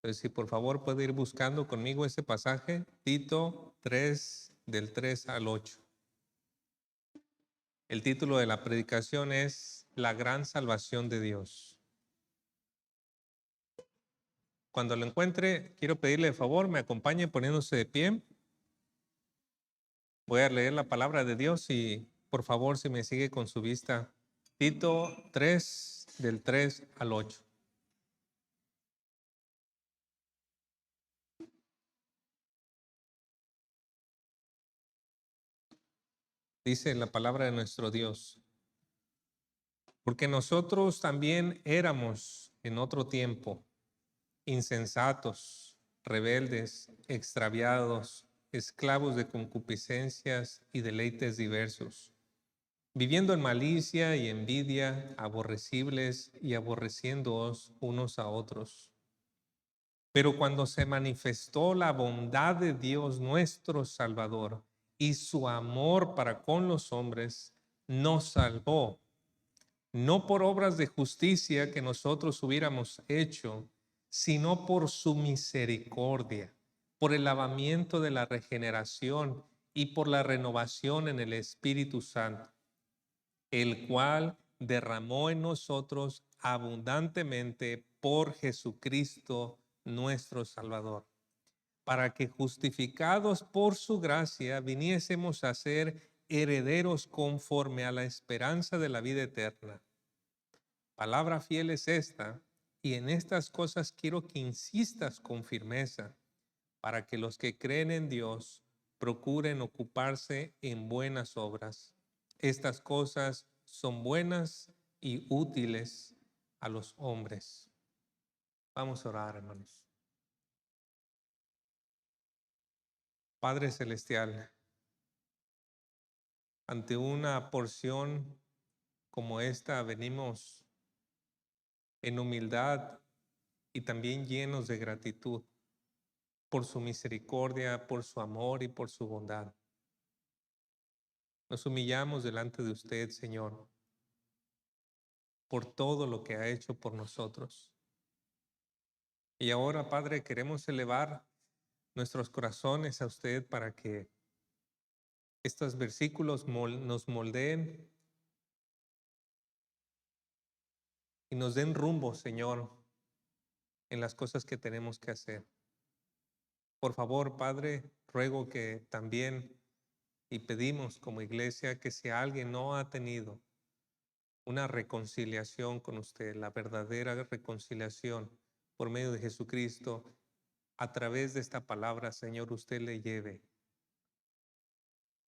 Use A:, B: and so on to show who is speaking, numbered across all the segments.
A: Entonces, si por favor puede ir buscando conmigo ese pasaje, Tito 3, del 3 al 8. El título de la predicación es La gran salvación de Dios. Cuando lo encuentre, quiero pedirle de favor, me acompañe poniéndose de pie. Voy a leer la palabra de Dios y por favor, si me sigue con su vista, Tito 3, del 3 al 8. Dice la palabra de nuestro Dios: porque nosotros también éramos en otro tiempo insensatos, rebeldes, extraviados, esclavos de concupiscencias y deleites diversos, viviendo en malicia y envidia, aborrecibles y aborreciéndoos unos a otros. Pero cuando se manifestó la bondad de Dios nuestro Salvador y su amor para con los hombres, nos salvó, no por obras de justicia que nosotros hubiéramos hecho, sino por su misericordia, por el lavamiento de la regeneración y por la renovación en el Espíritu Santo, el cual derramó en nosotros abundantemente por Jesucristo nuestro Salvador, para que justificados por su gracia viniésemos a ser herederos conforme a la esperanza de la vida eterna. Palabra fiel es esta, y en estas cosas quiero que insistas con firmeza, para que los que creen en Dios procuren ocuparse en buenas obras. Estas cosas son buenas y útiles a los hombres. Vamos a orar, hermanos. Padre Celestial, ante una porción como esta venimos en humildad y también llenos de gratitud por su misericordia, por su amor y por su bondad. Nos humillamos delante de usted, Señor, por todo lo que ha hecho por nosotros. Y ahora, Padre, queremos elevar nuestros corazones a usted para que estos versículos nos moldeen y nos den rumbo, Señor, en las cosas que tenemos que hacer. Por favor, Padre, ruego que también y pedimos como iglesia que si alguien no ha tenido una reconciliación con usted, la verdadera reconciliación por medio de Jesucristo, a través de esta palabra, Señor, usted le lleve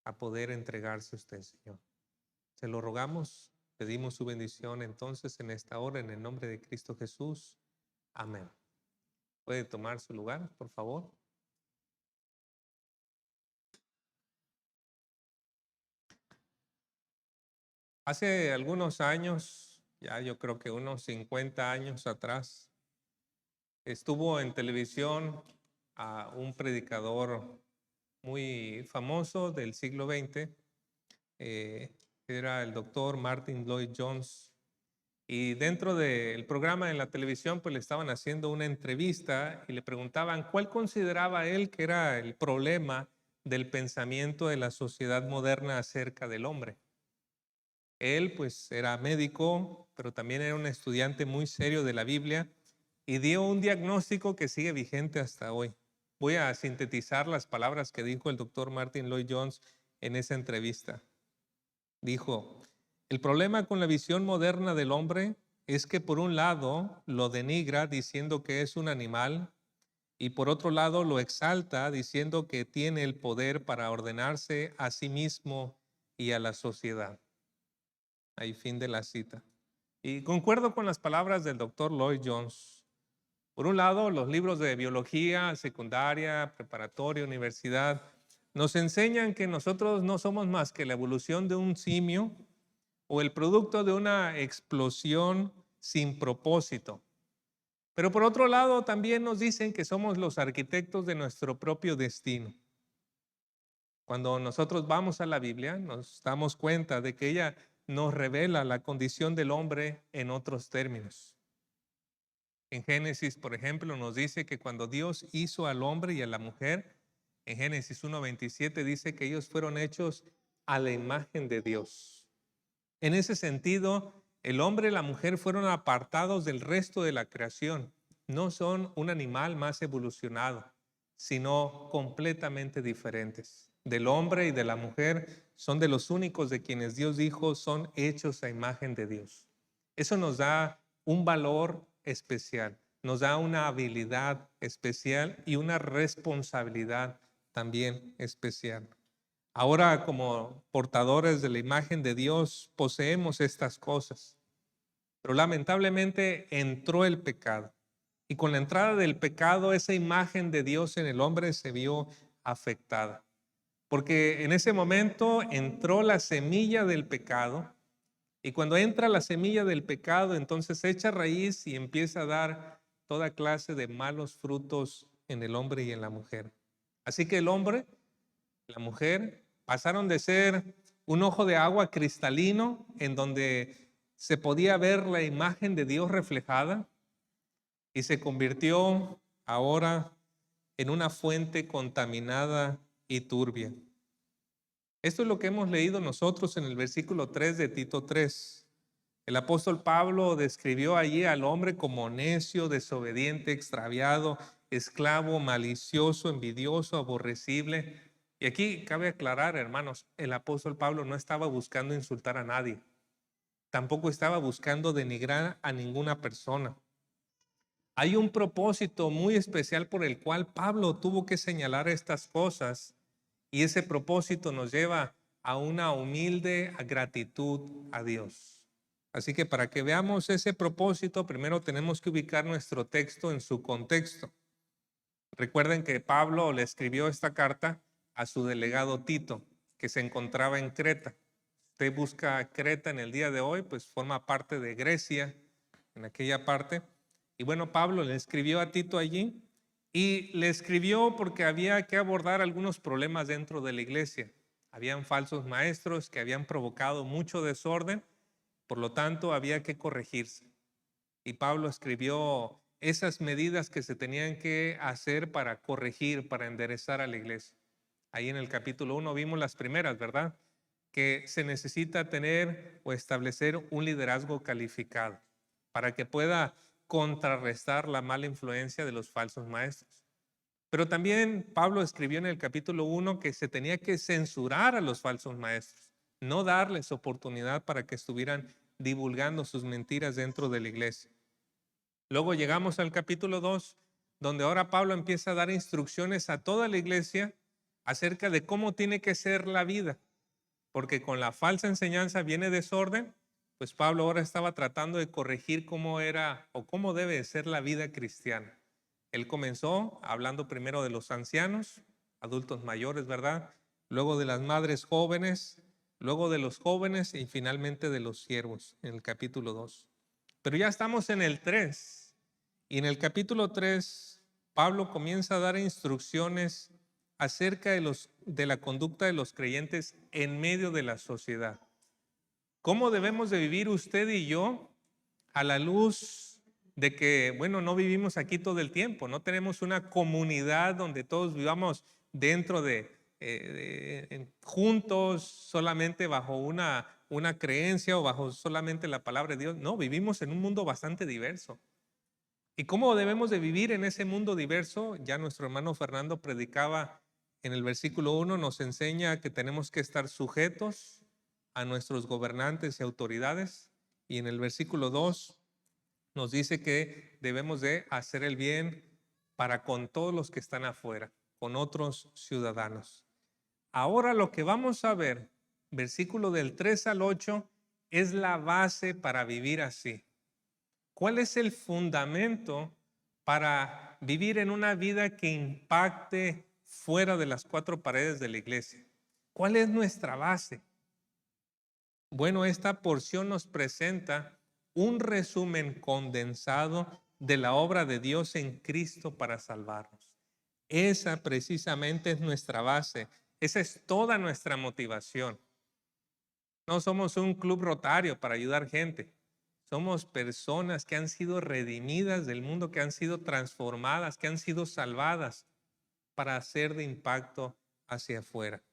A: a poder entregarse a usted, Señor. Se lo rogamos, pedimos su bendición entonces en esta hora, en el nombre de Cristo Jesús. Amén. ¿Puede tomar su lugar, por favor? Hace algunos años, ya yo creo que unos 50 años atrás, estuvo en televisión a un predicador muy famoso del siglo XX, era el doctor Martin Lloyd Jones. Y dentro del programa en la televisión, pues le estaban haciendo una entrevista y le preguntaban cuál consideraba él que era el problema del pensamiento de la sociedad moderna acerca del hombre. Él pues era médico, pero también era un estudiante muy serio de la Biblia y dio un diagnóstico que sigue vigente hasta hoy. Voy a sintetizar las palabras que dijo el doctor Martin Lloyd Jones en esa entrevista. Dijo: el problema con la visión moderna del hombre es que por un lado lo denigra diciendo que es un animal y por otro lado lo exalta diciendo que tiene el poder para ordenarse a sí mismo y a la sociedad. Ahí fin de la cita. Y concuerdo con las palabras del doctor Lloyd Jones. Por un lado, los libros de biología, secundaria, preparatoria, universidad, nos enseñan que nosotros no somos más que la evolución de un simio o el producto de una explosión sin propósito. Pero por otro lado, también nos dicen que somos los arquitectos de nuestro propio destino. Cuando nosotros vamos a la Biblia, nos damos cuenta de que ella nos revela la condición del hombre en otros términos. En Génesis, por ejemplo, nos dice que cuando Dios hizo al hombre y a la mujer, en Génesis 1:27 dice que ellos fueron hechos a la imagen de Dios. En ese sentido, el hombre y la mujer fueron apartados del resto de la creación. No son un animal más evolucionado, sino completamente diferentes. Del hombre y de la mujer son de los únicos de quienes Dios dijo son hechos a imagen de Dios. Eso nos da un valor especial, nos da una habilidad especial y una responsabilidad también especial. Ahora, como portadores de la imagen de Dios, poseemos estas cosas. Pero lamentablemente entró el pecado. Y con la entrada del pecado, esa imagen de Dios en el hombre se vio afectada. Porque en ese momento entró la semilla del pecado. Y cuando entra la semilla del pecado, entonces echa raíz y empieza a dar toda clase de malos frutos en el hombre y en la mujer. Así que el hombre, la mujer, pasaron de ser un ojo de agua cristalino en donde se podía ver la imagen de Dios reflejada y se convirtió ahora en una fuente contaminada y turbia. Esto es lo que hemos leído nosotros en el versículo 3 de Tito 3. El apóstol Pablo describió allí al hombre como necio, desobediente, extraviado, esclavo, malicioso, envidioso, aborrecible. Y aquí cabe aclarar, hermanos, el apóstol Pablo no estaba buscando insultar a nadie. Tampoco estaba buscando denigrar a ninguna persona. Hay un propósito muy especial por el cual Pablo tuvo que señalar estas cosas y ese propósito nos lleva a una humilde gratitud a Dios. Así que para que veamos ese propósito, primero tenemos que ubicar nuestro texto en su contexto. Recuerden que Pablo le escribió esta carta a su delegado Tito, que se encontraba en Creta. Usted busca Creta en el día de hoy, pues forma parte de Grecia, en aquella parte. Y bueno, Pablo le escribió a Tito allí y le escribió porque había que abordar algunos problemas dentro de la iglesia. Habían falsos maestros que habían provocado mucho desorden, por lo tanto había que corregirse. Y Pablo escribió esas medidas que se tenían que hacer para corregir, para enderezar a la iglesia. Ahí en el capítulo 1 vimos las primeras, ¿verdad? Que se necesita tener o establecer un liderazgo calificado para que pueda contrarrestar la mala influencia de los falsos maestros. Pero también Pablo escribió en el capítulo 1 que se tenía que censurar a los falsos maestros, no darles oportunidad para que estuvieran divulgando sus mentiras dentro de la iglesia. Luego llegamos al capítulo 2, donde ahora Pablo empieza a dar instrucciones a toda la iglesia acerca de cómo tiene que ser la vida, porque con la falsa enseñanza viene desorden, pues Pablo ahora estaba tratando de corregir cómo era o cómo debe ser la vida cristiana. Él comenzó hablando primero de los ancianos, adultos mayores, ¿verdad? Luego de las madres jóvenes, luego de los jóvenes y finalmente de los siervos en el capítulo 2. Pero ya estamos en el 3 y en el capítulo 3 Pablo comienza a dar instrucciones acerca de la conducta de los creyentes en medio de la sociedad. ¿Cómo debemos de vivir usted y yo a la luz de que, bueno, no vivimos aquí todo el tiempo, no tenemos una comunidad donde todos vivamos dentro juntos, solamente bajo una creencia o bajo solamente la palabra de Dios? No, vivimos en un mundo bastante diverso. ¿Y cómo debemos de vivir en ese mundo diverso? Ya nuestro hermano Fernando predicaba en el versículo 1, nos enseña que tenemos que estar sujetos a nuestros gobernantes y autoridades. Y en el versículo 2 nos dice que debemos de hacer el bien para con todos los que están afuera, con otros ciudadanos. Ahora lo que vamos a ver, versículo del 3 al 8, es la base para vivir así. ¿Cuál es el fundamento para vivir en una vida que impacte fuera de las cuatro paredes de la iglesia? ¿Cuál es nuestra base? Bueno, esta porción nos presenta un resumen condensado de la obra de Dios en Cristo para salvarnos. Esa precisamente es nuestra base. Esa es toda nuestra motivación. No somos un club rotario para ayudar gente. Somos personas que han sido redimidas del mundo, que han sido transformadas, que han sido salvadas para hacer de impacto hacia afuera.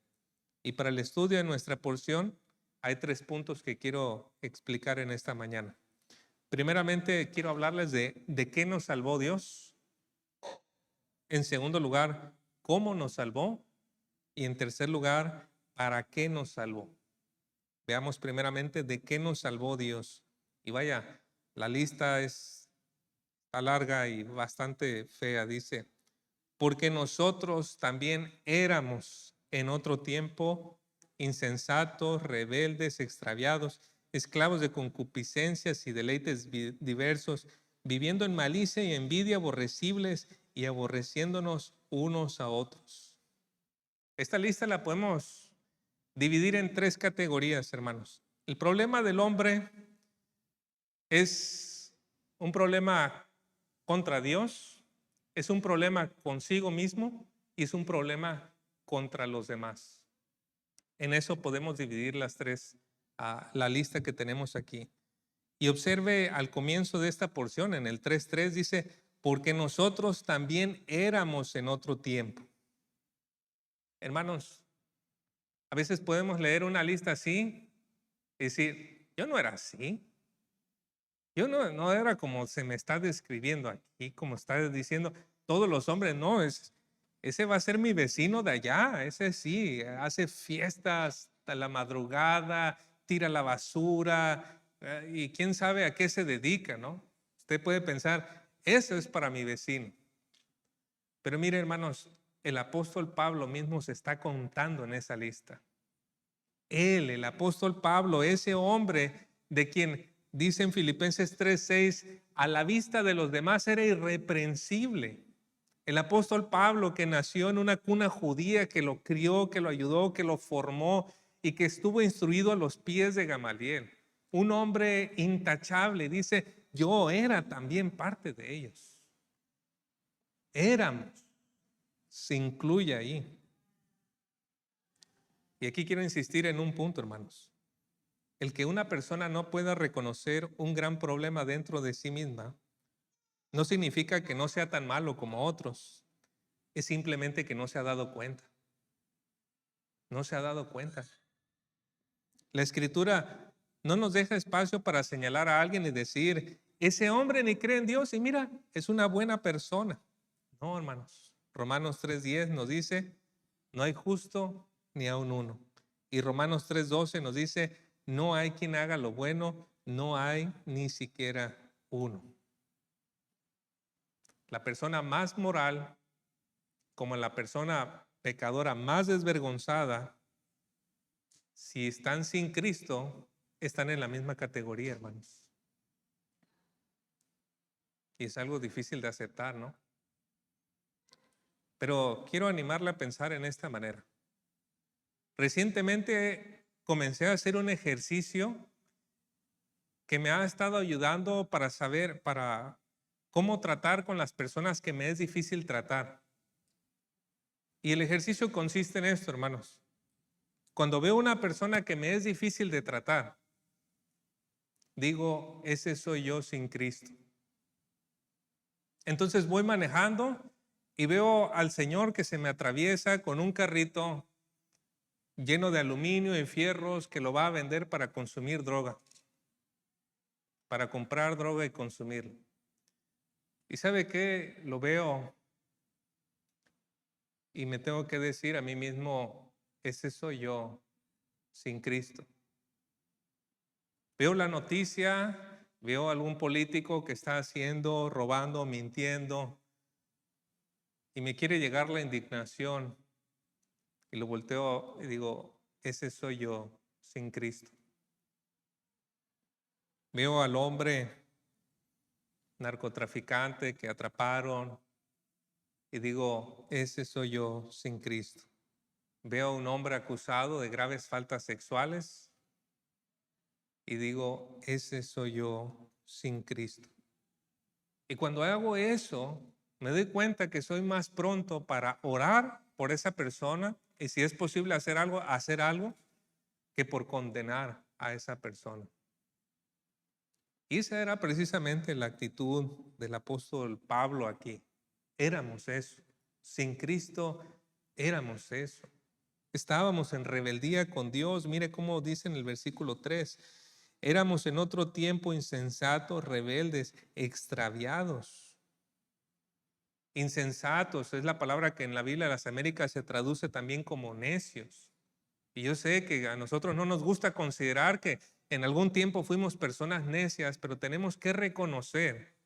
A: Y para el estudio de nuestra porción, hay 3 puntos que quiero explicar en esta mañana. Primeramente, quiero hablarles de qué nos salvó Dios. En segundo lugar, cómo nos salvó. Y en tercer lugar, para qué nos salvó. Veamos primeramente de qué nos salvó Dios. Y vaya, la lista está larga y bastante fea. Dice, porque nosotros también éramos en otro tiempo insensatos, rebeldes, extraviados, esclavos de concupiscencias y deleites diversos, viviendo en malicia y envidia, aborrecibles y aborreciéndonos unos a otros. Esta lista la podemos dividir en 3 categorías, hermanos. El problema del hombre es un problema contra Dios, es un problema consigo mismo y es un problema contra los demás. En eso podemos dividir la lista que tenemos aquí. Y observe al comienzo de esta porción, en el 3:3 dice, porque nosotros también éramos en otro tiempo. Hermanos, a veces podemos leer una lista así y decir, yo no era así. Yo no era como se me está describiendo aquí, como está diciendo todos los hombres, no, ese va a ser mi vecino de allá, ese sí, hace fiestas hasta la madrugada, tira la basura y quién sabe a qué se dedica, ¿no? Usted puede pensar, eso es para mi vecino. Pero mire, hermanos, el apóstol Pablo mismo se está contando en esa lista. Él, el apóstol Pablo, ese hombre de quien dice en Filipenses 3:6, a la vista de los demás era irreprensible. El apóstol Pablo, que nació en una cuna judía, que lo crió, que lo ayudó, que lo formó y que estuvo instruido a los pies de Gamaliel. Un hombre intachable, dice, yo era también parte de ellos. Éramos, se incluye ahí. Y aquí quiero insistir en un punto, hermanos. El que una persona no pueda reconocer un gran problema dentro de sí misma no significa que no sea tan malo como otros. Es simplemente que no se ha dado cuenta. No se ha dado cuenta. La Escritura no nos deja espacio para señalar a alguien y decir, ese hombre ni cree en Dios y mira, es una buena persona. No, hermanos. Romanos 3:10 nos dice, no hay justo ni aun uno. Y Romanos 3:12 nos dice, no hay quien haga lo bueno, no hay ni siquiera uno. La persona más moral, como la persona pecadora más desvergonzada, si están sin Cristo, están en la misma categoría, hermanos. Y es algo difícil de aceptar, ¿no? Pero quiero animarle a pensar en esta manera. Recientemente comencé a hacer un ejercicio que me ha estado ayudando para saber, para cómo tratar con las personas que me es difícil tratar. Y el ejercicio consiste en esto, hermanos. Cuando veo una persona que me es difícil de tratar, digo, ese soy yo sin Cristo. Entonces voy manejando y veo al señor que se me atraviesa con un carrito lleno de aluminio y fierros que lo va a vender para consumir droga, para comprar droga y consumirlo. ¿Y sabe qué? Lo veo y me tengo que decir a mí mismo, ese soy yo sin Cristo. Veo la noticia, veo algún político que está haciendo, robando, mintiendo y me quiere llegar la indignación y lo volteo y digo, ese soy yo sin Cristo. Veo al hombre narcotraficante que atraparon y digo, ese soy yo sin Cristo. Veo a un hombre acusado de graves faltas sexuales y digo, ese soy yo sin Cristo. Y cuando hago eso, me doy cuenta que soy más pronto para orar por esa persona y si es posible hacer algo, que por condenar a esa persona. Y esa era precisamente la actitud del apóstol Pablo aquí. Éramos eso. Sin Cristo éramos eso. Estábamos en rebeldía con Dios. Mire cómo dice en el versículo 3. Éramos en otro tiempo insensatos, rebeldes, extraviados. Insensatos es la palabra que en la Biblia de las Américas se traduce también como necios. Y yo sé que a nosotros no nos gusta considerar que en algún tiempo fuimos personas necias, pero tenemos que reconocer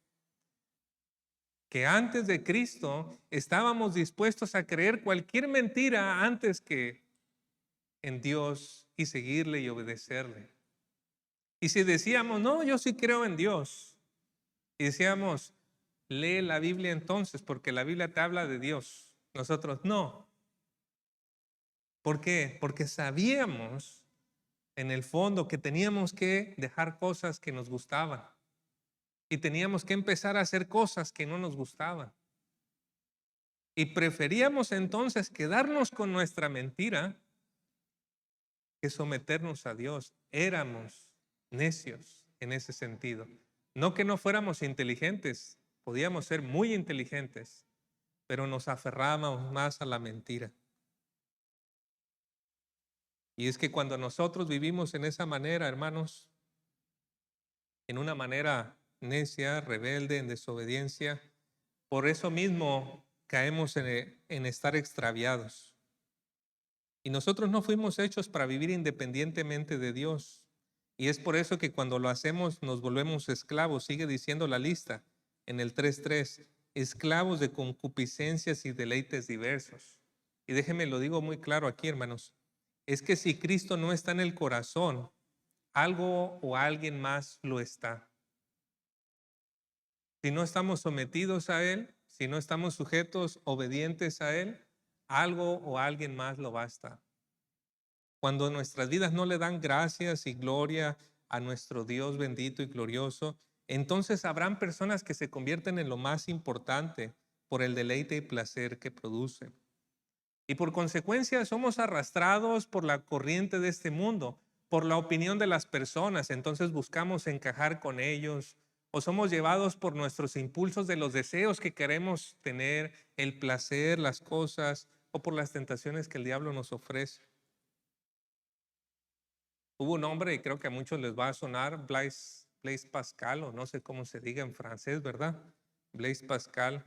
A: que antes de Cristo estábamos dispuestos a creer cualquier mentira antes que en Dios y seguirle y obedecerle. Y si decíamos, no, yo sí creo en Dios, y decíamos, lee la Biblia entonces, porque la Biblia te habla de Dios. Nosotros no. ¿Por qué? Porque sabíamos en el fondo que teníamos que dejar cosas que nos gustaban y teníamos que empezar a hacer cosas que no nos gustaban. Y preferíamos entonces quedarnos con nuestra mentira que someternos a Dios. Éramos necios en ese sentido. No que no fuéramos inteligentes, podíamos ser muy inteligentes, pero nos aferrábamos más a la mentira. Y es que cuando nosotros vivimos en esa manera, hermanos, en una manera necia, rebelde, en desobediencia, por eso mismo caemos en estar extraviados. Y nosotros no fuimos hechos para vivir independientemente de Dios. Y es por eso que cuando lo hacemos nos volvemos esclavos. Sigue diciendo la lista en el 3:3, esclavos de concupiscencias y deleites diversos. Y déjenme lo digo muy claro aquí, hermanos. Es que si Cristo no está en el corazón, algo o alguien más lo está. Si no estamos sometidos a Él, si no estamos sujetos, obedientes a Él, algo o alguien más lo va a estar. Cuando nuestras vidas no le dan gracias y gloria a nuestro Dios bendito y glorioso, entonces habrán personas que se convierten en lo más importante por el deleite y placer que produce. Y por consecuencia somos arrastrados por la corriente de este mundo, por la opinión de las personas, entonces buscamos encajar con ellos, o somos llevados por nuestros impulsos de los deseos que queremos tener, el placer, las cosas, o por las tentaciones que el diablo nos ofrece. Hubo un hombre, y creo que a muchos les va a sonar, Blaise Pascal, o no sé cómo se diga en francés, ¿verdad? Blaise Pascal.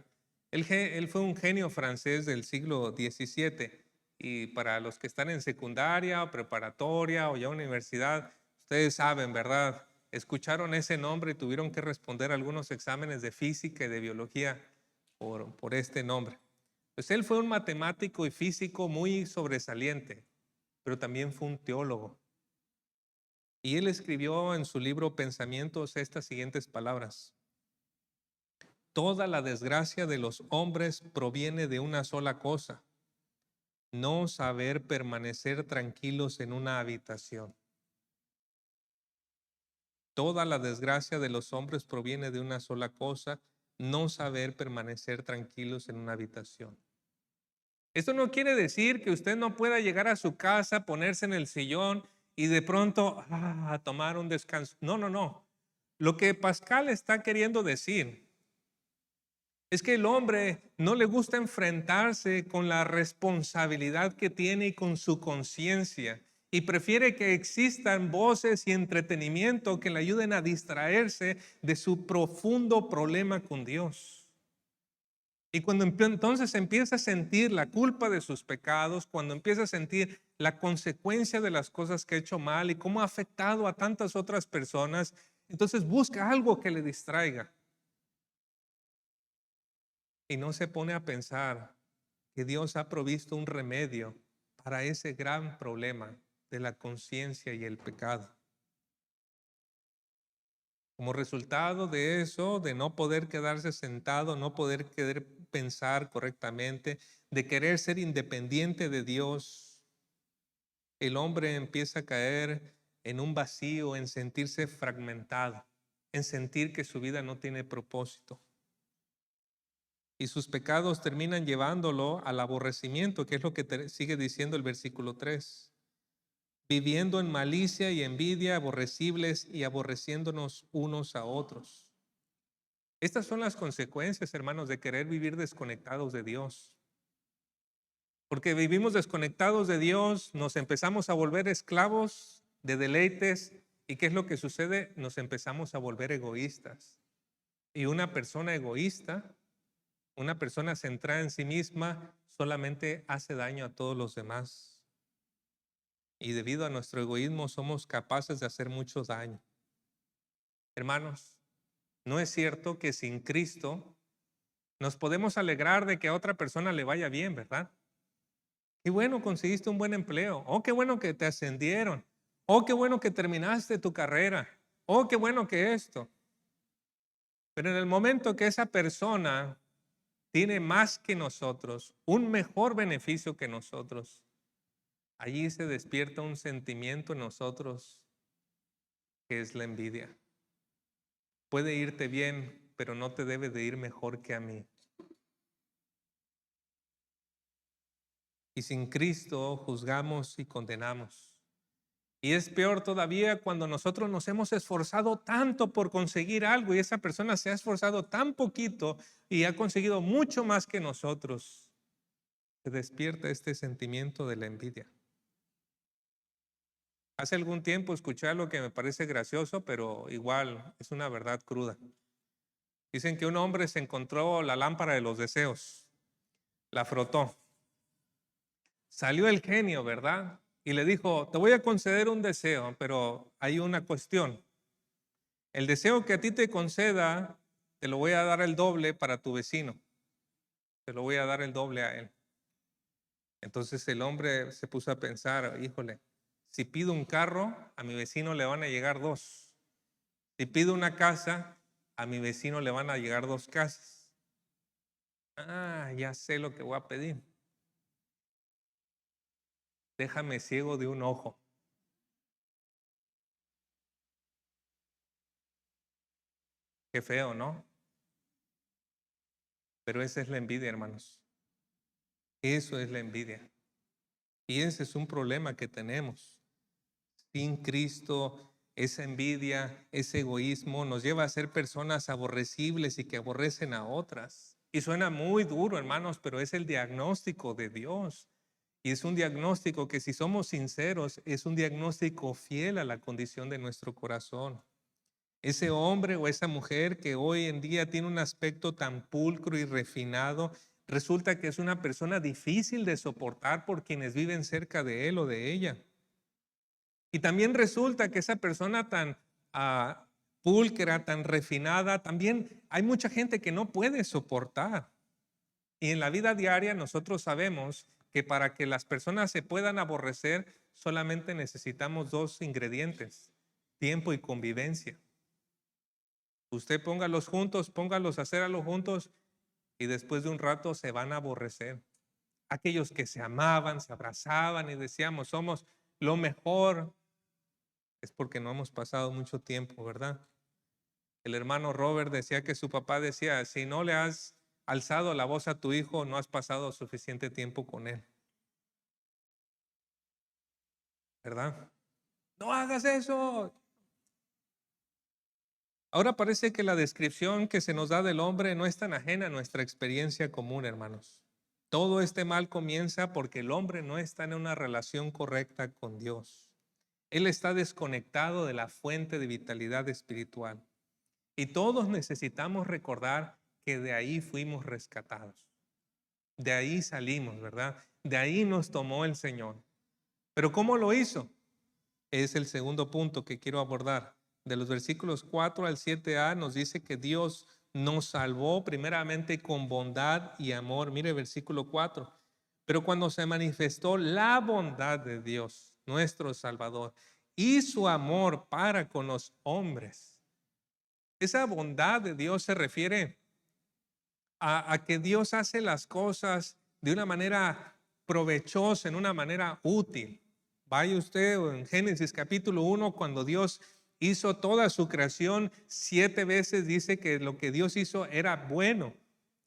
A: Él fue un genio francés del siglo XVII. Y para los que están en secundaria o preparatoria o ya universidad, ustedes saben, ¿verdad? Escucharon ese nombre y tuvieron que responder algunos exámenes de física y de biología por este nombre. Pues él fue un matemático y físico muy sobresaliente, pero también fue un teólogo. Y él escribió en su libro Pensamientos estas siguientes palabras. Toda la desgracia de los hombres proviene de una sola cosa: no saber permanecer tranquilos en una habitación. Toda la desgracia de los hombres proviene de una sola cosa: no saber permanecer tranquilos en una habitación. Esto no quiere decir que usted no pueda llegar a su casa, ponerse en el sillón y de pronto a tomar un descanso. No, no, no. Lo que Pascal está queriendo decir es que el hombre no le gusta enfrentarse con la responsabilidad que tiene y con su conciencia, y prefiere que existan voces y entretenimiento que le ayuden a distraerse de su profundo problema con Dios. Y cuando entonces empieza a sentir la culpa de sus pecados, cuando empieza a sentir la consecuencia de las cosas que ha hecho mal y cómo ha afectado a tantas otras personas, entonces busca algo que le distraiga. Y no se pone a pensar que Dios ha provisto un remedio para ese gran problema de la conciencia y el pecado. Como resultado de eso, de no poder quedarse sentado, no poder pensar correctamente, de querer ser independiente de Dios, el hombre empieza a caer en un vacío, en sentirse fragmentado, en sentir que su vida no tiene propósito. Y sus pecados terminan llevándolo al aborrecimiento, que es lo que sigue diciendo el versículo 3. viviendo en malicia y envidia, aborrecibles y aborreciéndonos unos a otros. Estas son las consecuencias, hermanos, de querer vivir desconectados de Dios. Porque vivimos desconectados de Dios, nos empezamos a volver esclavos de deleites. ¿Y qué es lo que sucede? Nos empezamos a volver egoístas. Y una persona egoísta, una persona centrada en sí misma, solamente hace daño a todos los demás. Y debido a nuestro egoísmo somos capaces de hacer mucho daño. Hermanos, no es cierto que sin Cristo nos podemos alegrar de que a otra persona le vaya bien, ¿verdad? Qué bueno, conseguiste un buen empleo. Oh, qué bueno que te ascendieron. Oh, qué bueno que terminaste tu carrera. Oh, qué bueno que esto. Pero en el momento que esa persona tiene más que nosotros, un mejor beneficio que nosotros, allí se despierta un sentimiento en nosotros que es la envidia. Puede irte bien, pero no te debe de ir mejor que a mí. Y sin Cristo juzgamos y condenamos. Y es peor todavía cuando nosotros nos hemos esforzado tanto por conseguir algo y esa persona se ha esforzado tan poquito y ha conseguido mucho más que nosotros. Se despierta este sentimiento de la envidia. Hace algún tiempo escuché algo que me parece gracioso, pero igual es una verdad cruda. Dicen que un hombre se encontró la lámpara de los deseos, la frotó. Salió el genio, ¿verdad? Y le dijo, te voy a conceder un deseo, pero hay una cuestión. El deseo que a ti te conceda, te lo voy a dar el doble para tu vecino. Te lo voy a dar el doble a él. Entonces el hombre se puso a pensar, híjole, si pido un carro, a mi vecino le van a llegar 2. Si pido una casa, a mi vecino le van a llegar 2 casas. Ya sé lo que voy a pedir. Déjame ciego de un ojo. Qué feo, ¿no? Pero esa es la envidia, hermanos. Eso es la envidia. Y ese es un problema que tenemos. Sin Cristo, esa envidia, ese egoísmo nos lleva a ser personas aborrecibles y que aborrecen a otras. Y suena muy duro, hermanos, pero es el diagnóstico de Dios. Y es un diagnóstico que, si somos sinceros, es un diagnóstico fiel a la condición de nuestro corazón. Ese hombre o esa mujer que hoy en día tiene un aspecto tan pulcro y refinado, resulta que es una persona difícil de soportar por quienes viven cerca de él o de ella. Y también resulta que esa persona tan pulcra, tan refinada, también hay mucha gente que no puede soportar. Y en la vida diaria nosotros sabemos que para que las personas se puedan aborrecer, solamente necesitamos 2 ingredientes: tiempo y convivencia. Usted póngalos juntos, póngalos a hacer algo juntos y después de un rato se van a aborrecer. Aquellos que se amaban, se abrazaban y decíamos, somos lo mejor, es porque no hemos pasado mucho tiempo, ¿verdad? El hermano Robert decía que su papá decía, si no le has alzado la voz a tu hijo, no has pasado suficiente tiempo con él. ¿Verdad? No hagas eso. Ahora parece que la descripción que se nos da del hombre no es tan ajena a nuestra experiencia común, hermanos. Todo este mal comienza porque el hombre no está en una relación correcta con Dios. Él está desconectado de la fuente de vitalidad espiritual. Y todos necesitamos recordar que de ahí fuimos rescatados. De ahí salimos, ¿verdad? De ahí nos tomó el Señor. Pero ¿cómo lo hizo? Es el segundo punto que quiero abordar. De los versículos 4 al 7a nos dice que Dios nos salvó primeramente con bondad y amor. Mire versículo 4. Pero cuando se manifestó la bondad de Dios, nuestro Salvador, y su amor para con los hombres. Esa bondad de Dios se refiere a que Dios hace las cosas de una manera provechosa, en una manera útil. Vaya usted en Génesis capítulo 1, cuando Dios hizo toda su creación, 7 veces dice que lo que Dios hizo era bueno.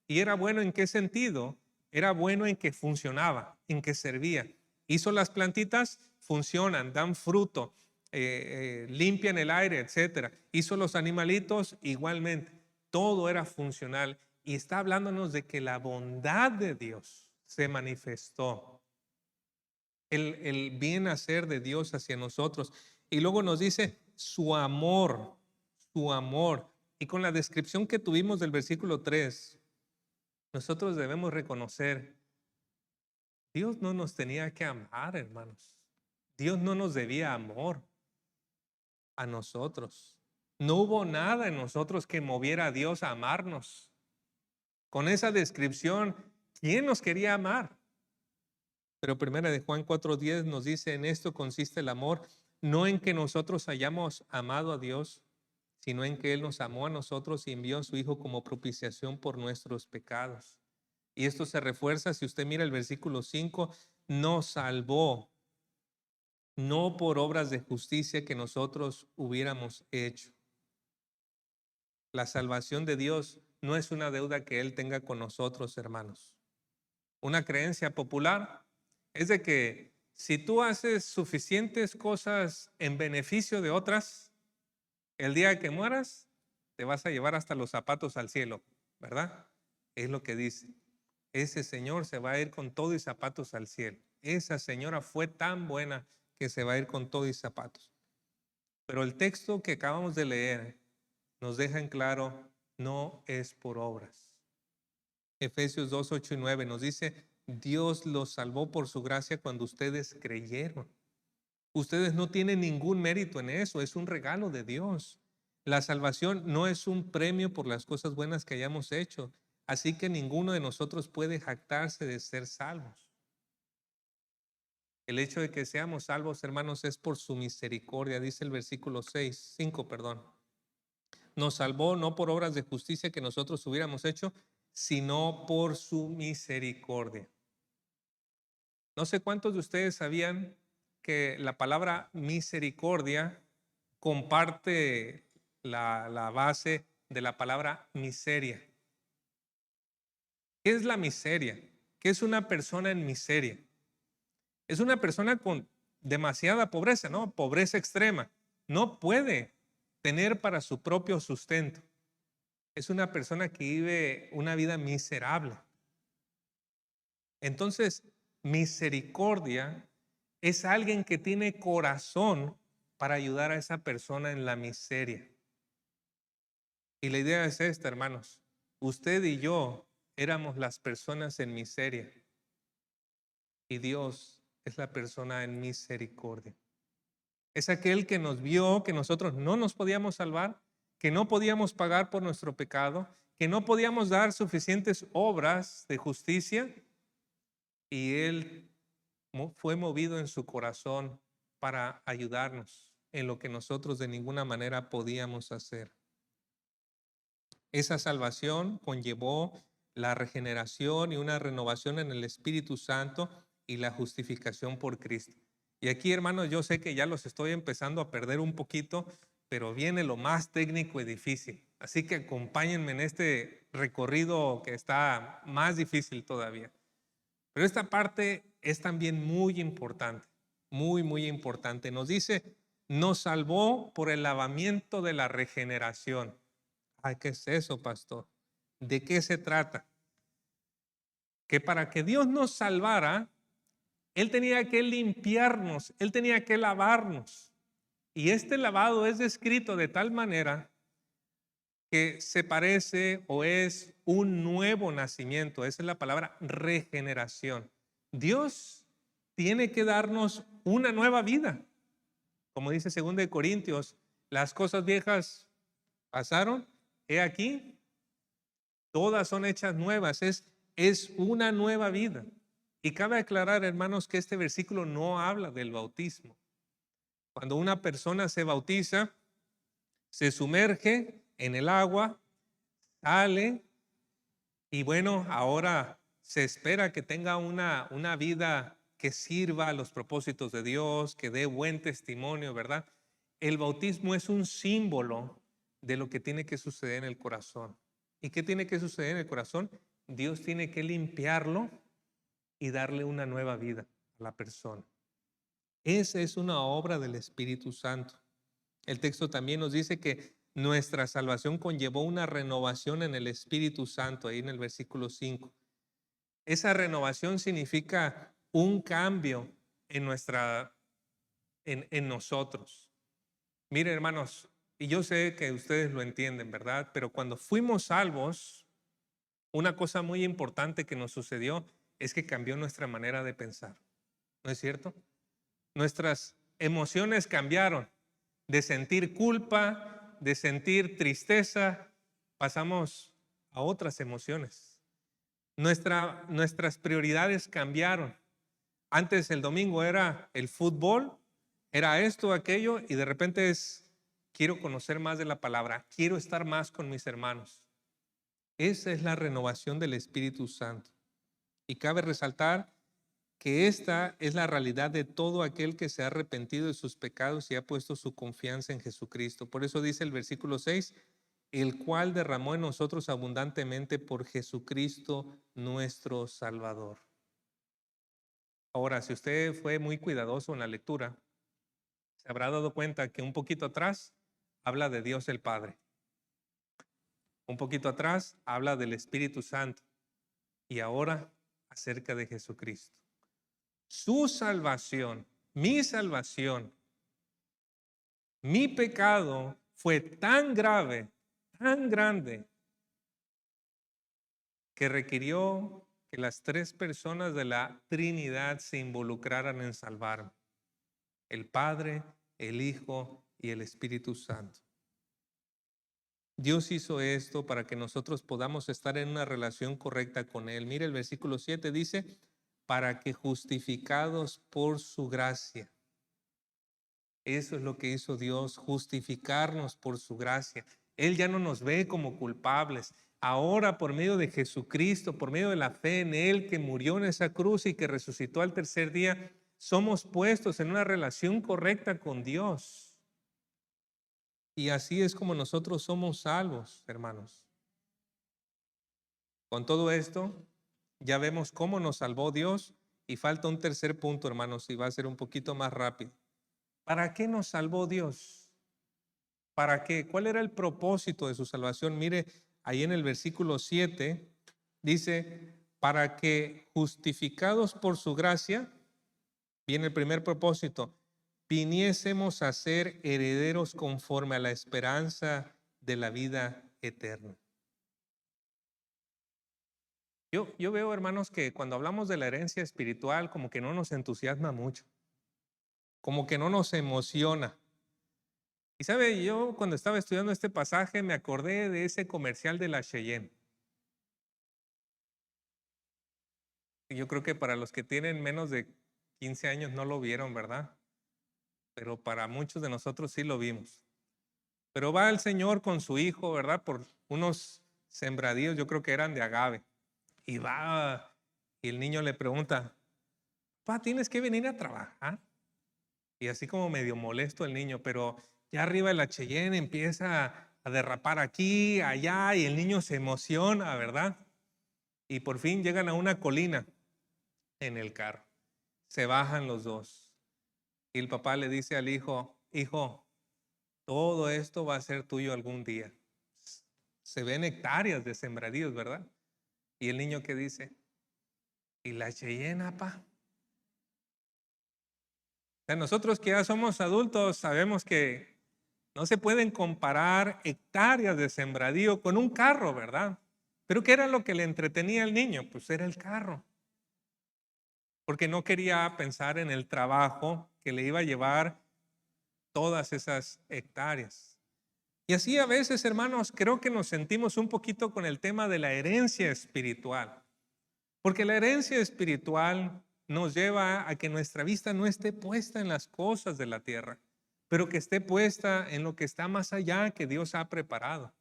A: ¿Y era bueno en qué sentido? Era bueno en que funcionaba, en que servía. Hizo las plantitas, funcionan, dan fruto, limpian el aire, etcétera. Hizo los animalitos igualmente. Todo era funcional y está hablándonos de que la bondad de Dios se manifestó. El bien hacer de Dios hacia nosotros. Y luego nos dice su amor, su amor. Y con la descripción que tuvimos del versículo 3, nosotros debemos reconocer, Dios no nos tenía que amar, hermanos. Dios no nos debía amor a nosotros. No hubo nada en nosotros que moviera a Dios a amarnos. Con esa descripción, ¿quién nos quería amar? Pero primera de Juan 4:10 nos dice, en esto consiste el amor, no en que nosotros hayamos amado a Dios, sino en que Él nos amó a nosotros y envió a su Hijo como propiciación por nuestros pecados. Y esto se refuerza, si usted mira el versículo 5, nos salvó, no por obras de justicia que nosotros hubiéramos hecho. La salvación de Dios no es una deuda que Él tenga con nosotros, hermanos. Una creencia popular es de que si tú haces suficientes cosas en beneficio de otras, el día que mueras, te vas a llevar hasta los zapatos al cielo, ¿verdad? Es lo que dice. Ese señor se va a ir con todo y zapatos al cielo. Esa señora fue tan buena que se va a ir con todo y zapatos. Pero el texto que acabamos de leer nos deja en claro, no es por obras. Efesios 2, 8 y 9 nos dice, Dios los salvó por su gracia cuando ustedes creyeron. Ustedes no tienen ningún mérito en eso, es un regalo de Dios. La salvación no es un premio por las cosas buenas que hayamos hecho, así que ninguno de nosotros puede jactarse de ser salvos. El hecho de que seamos salvos, hermanos, es por su misericordia, dice el versículo 5, perdón. Nos salvó no por obras de justicia que nosotros hubiéramos hecho, sino por su misericordia. No sé cuántos de ustedes sabían que la palabra misericordia comparte la base de la palabra miseria. ¿Qué es la miseria? ¿Qué es una persona en miseria? Es una persona con demasiada pobreza, ¿no? Pobreza extrema. No puede tener para su propio sustento. Es una persona que vive una vida miserable. Entonces, misericordia es alguien que tiene corazón para ayudar a esa persona en la miseria. Y la idea es esta, hermanos. Usted y yo éramos las personas en miseria. Y Dios es la persona en misericordia. Es aquel que nos vio que nosotros no nos podíamos salvar, que no podíamos pagar por nuestro pecado, que no podíamos dar suficientes obras de justicia. Y Él fue movido en su corazón para ayudarnos en lo que nosotros de ninguna manera podíamos hacer. Esa salvación conllevó la regeneración y una renovación en el Espíritu Santo y la justificación por Cristo. Y aquí, hermanos, yo sé que ya los estoy empezando a perder un poquito, pero viene lo más técnico y difícil. Así que acompáñenme en este recorrido que está más difícil todavía. Pero esta parte es también muy importante, muy, muy importante. Nos dice, nos salvó por el lavamiento de la regeneración. Ay, ¿qué es eso, pastor? ¿De qué se trata? Que para que Dios nos salvara, Él tenía que limpiarnos, Él tenía que lavarnos. Y este lavado es descrito de tal manera que se parece o es un nuevo nacimiento. Esa es la palabra regeneración. Dios tiene que darnos una nueva vida. Como dice 2 Corintios, las cosas viejas pasaron, he aquí, todas son hechas nuevas, es una nueva vida. Y cabe aclarar, hermanos, que este versículo no habla del bautismo. Cuando una persona se bautiza, se sumerge en el agua, sale y bueno, ahora se espera que tenga una vida que sirva a los propósitos de Dios, que dé buen testimonio, ¿verdad? El bautismo es un símbolo de lo que tiene que suceder en el corazón. ¿Y qué tiene que suceder en el corazón? Dios tiene que limpiarlo y darle una nueva vida a la persona. Esa es una obra del Espíritu Santo. El texto también nos dice que nuestra salvación conllevó una renovación en el Espíritu Santo, ahí en el versículo 5. Esa renovación significa un cambio en nosotros. Miren, hermanos, y yo sé que ustedes lo entienden, ¿verdad? Pero cuando fuimos salvos, una cosa muy importante que nos sucedió es que cambió nuestra manera de pensar. ¿No es cierto? Nuestras emociones cambiaron. De sentir culpa, de sentir tristeza, pasamos a otras emociones. Nuestras prioridades cambiaron. Antes el domingo era el fútbol, era esto, aquello, y de repente quiero conocer más de la palabra, quiero estar más con mis hermanos. Esa es la renovación del Espíritu Santo. Y cabe resaltar que esta es la realidad de todo aquel que se ha arrepentido de sus pecados y ha puesto su confianza en Jesucristo. Por eso dice el versículo 6, el cual derramó en nosotros abundantemente por Jesucristo nuestro Salvador. Ahora, si usted fue muy cuidadoso en la lectura, se habrá dado cuenta que un poquito atrás habla de Dios el Padre. Un poquito atrás habla del Espíritu Santo. Y ahora acerca de Jesucristo. Su salvación, mi pecado fue tan grave, tan grande, que requirió que las tres personas de la Trinidad se involucraran en salvarme. El Padre, el Hijo y el Espíritu Santo. Dios hizo esto para que nosotros podamos estar en una relación correcta con Él. Mire el versículo 7 dice, para que justificados por su gracia. Eso es lo que hizo Dios, justificarnos por su gracia. Él ya no nos ve como culpables. Ahora, por medio de Jesucristo, por medio de la fe en Él que murió en esa cruz y que resucitó al tercer día, somos puestos en una relación correcta con Dios. Y así es como nosotros somos salvos, hermanos. Con todo esto, ya vemos cómo nos salvó Dios y falta un tercer punto, hermanos, y va a ser un poquito más rápido. ¿Para qué nos salvó Dios? ¿Para qué? ¿Cuál era el propósito de su salvación? Mire, ahí en el versículo 7 dice, para que justificados por su gracia, viene el primer propósito, viniésemos a ser herederos conforme a la esperanza de la vida eterna. Yo veo, hermanos, que cuando hablamos de la herencia espiritual, como que no nos entusiasma mucho, como que no nos emociona. Y sabe, yo cuando estaba estudiando este pasaje me acordé de ese comercial de la Cheyenne. Y yo creo que para los que tienen menos de 15 años no lo vieron, ¿verdad? Pero para muchos de nosotros sí lo vimos. Pero va el Señor con su hijo, ¿verdad? Por unos sembradíos, yo creo que eran de agave. Y va, y el niño le pregunta, papá, ¿tienes que venir a trabajar? Y así como medio molesto el niño, pero ya arriba de la Cheyenne empieza a derrapar aquí, allá, y el niño se emociona, ¿verdad? Y por fin llegan a una colina en el carro. Se bajan los dos. Y el papá le dice al hijo, hijo, todo esto va a ser tuyo algún día. Se ven hectáreas de sembradíos, ¿verdad? Y el niño que dice, ¿y la Cheyenne, papá? O sea, nosotros que ya somos adultos sabemos que no se pueden comparar hectáreas de sembradío con un carro, ¿verdad? Pero ¿qué era lo que le entretenía al niño? Pues era el carro. Porque no quería pensar en el trabajo que le iba a llevar todas esas hectáreas. Y así a veces, hermanos, creo que nos sentimos un poquito con el tema de la herencia espiritual. Porque la herencia espiritual nos lleva a que nuestra vista no esté puesta en las cosas de la tierra, pero que esté puesta en lo que está más allá que Dios ha preparado.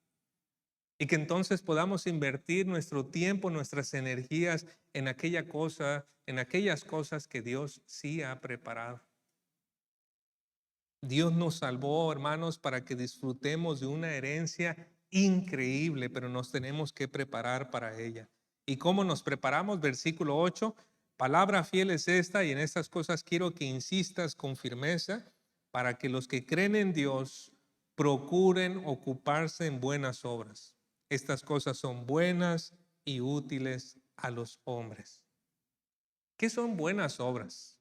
A: Y que entonces podamos invertir nuestro tiempo, nuestras energías en aquella cosa, en aquellas cosas que Dios sí ha preparado. Dios nos salvó, hermanos, para que disfrutemos de una herencia increíble, pero nos tenemos que preparar para ella. ¿Y cómo nos preparamos? Versículo 8, Palabra fiel es esta y en estas cosas quiero que insistas con firmeza para que los que creen en Dios procuren ocuparse en buenas obras. Estas cosas son buenas y útiles a los hombres. ¿Qué son buenas obras?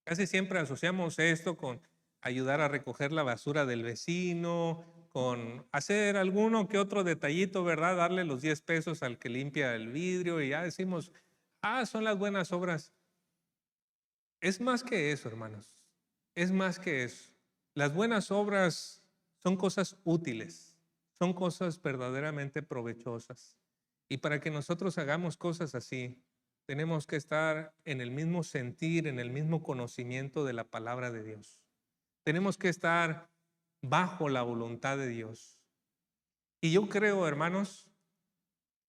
A: Casi siempre asociamos esto con ayudar a recoger la basura del vecino, con hacer alguno que otro detallito, ¿verdad? Darle los 10 pesos al que limpia el vidrio y ya decimos, son las buenas obras. Es más que eso, hermanos. Es más que eso. Las buenas obras son cosas útiles, son cosas verdaderamente provechosas. Y para que nosotros hagamos cosas así, tenemos que estar en el mismo sentir, en el mismo conocimiento de la palabra de Dios. Tenemos que estar bajo la voluntad de Dios. Y yo creo, hermanos,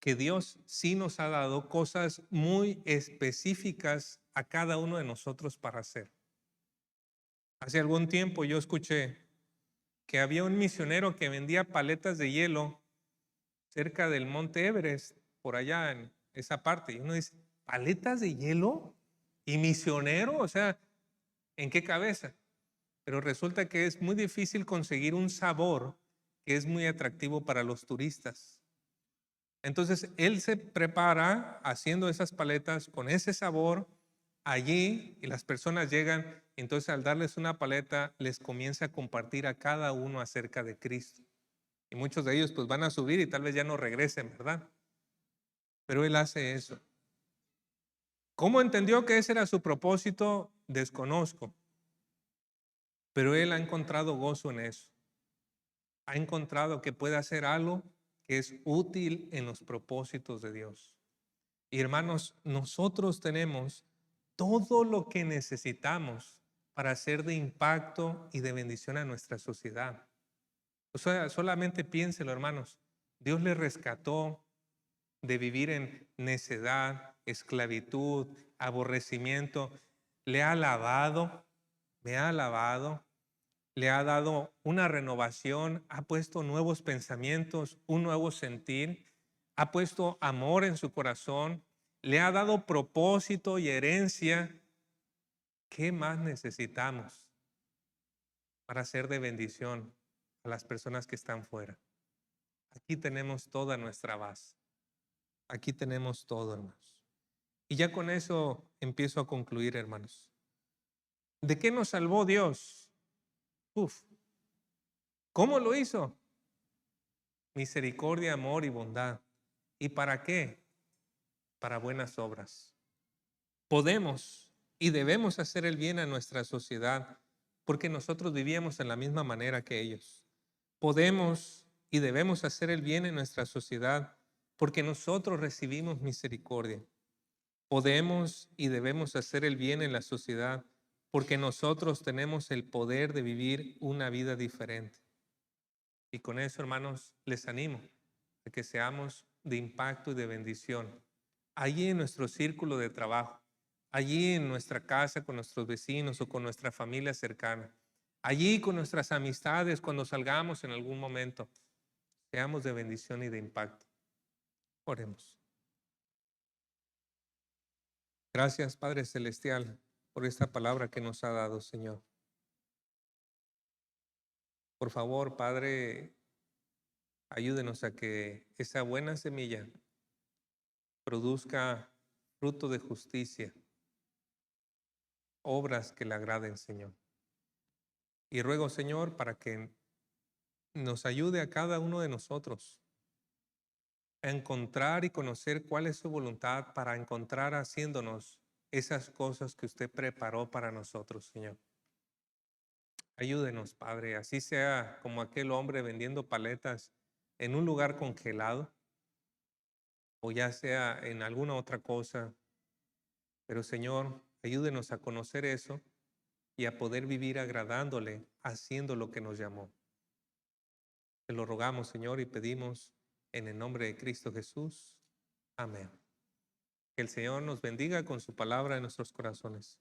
A: que Dios sí nos ha dado cosas muy específicas a cada uno de nosotros para hacer. Hace algún tiempo yo escuché que había un misionero que vendía paletas de hielo cerca del Monte Everest, por allá en esa parte. Y uno dice, ¿paletas de hielo? ¿Y misionero? O sea, ¿en qué cabeza? Pero resulta que es muy difícil conseguir un sabor que es muy atractivo para los turistas. Entonces, él se prepara haciendo esas paletas con ese sabor allí y las personas llegan. Entonces, al darles una paleta, les comienza a compartir a cada uno acerca de Cristo. Y muchos de ellos pues van a subir y tal vez ya no regresen, ¿verdad? Pero él hace eso. ¿Cómo entendió que ese era su propósito? Desconozco. Pero él ha encontrado gozo en eso. Ha encontrado que puede hacer algo que es útil en los propósitos de Dios. Y hermanos, nosotros tenemos todo lo que necesitamos para ser de impacto y de bendición a nuestra sociedad. O sea, solamente piénselo, hermanos. Dios le rescató de vivir en necedad, esclavitud, aborrecimiento. Le ha lavado, me ha lavado, le ha dado una renovación, ha puesto nuevos pensamientos, un nuevo sentir, ha puesto amor en su corazón, le ha dado propósito y herencia. ¿Qué más necesitamos para ser de bendición a las personas que están fuera? Aquí tenemos toda nuestra base. Aquí tenemos todo, hermanos. Y ya con eso empiezo a concluir, hermanos. ¿De qué nos salvó Dios? ¿Cómo lo hizo? Misericordia, amor y bondad. ¿Y para qué? Para buenas obras. Podemos y debemos hacer el bien a nuestra sociedad porque nosotros vivíamos en la misma manera que ellos. Podemos y debemos hacer el bien en nuestra sociedad porque nosotros recibimos misericordia. Podemos y debemos hacer el bien en la sociedad porque nosotros tenemos el poder de vivir una vida diferente. Y con eso, hermanos, les animo a que seamos de impacto y de bendición. Allí en nuestro círculo de trabajo, allí en nuestra casa con nuestros vecinos o con nuestra familia cercana, allí con nuestras amistades cuando salgamos en algún momento, seamos de bendición y de impacto. Oremos. Gracias, Padre Celestial, por esta palabra que nos ha dado, Señor. Por favor, Padre, ayúdenos a que esa buena semilla produzca fruto de justicia, obras que le agraden, Señor. Y ruego, Señor, para que nos ayude a cada uno de nosotros a encontrar y conocer cuál es su voluntad para encontrar haciéndonos esas cosas que usted preparó para nosotros, Señor. Ayúdenos, Padre, así sea como aquel hombre vendiendo paletas en un lugar congelado o ya sea en alguna otra cosa. Pero, Señor, ayúdenos a conocer eso y a poder vivir agradándole, haciendo lo que nos llamó. Te lo rogamos, Señor, y pedimos en el nombre de Cristo Jesús. Amén. Que el Señor nos bendiga con su palabra en nuestros corazones.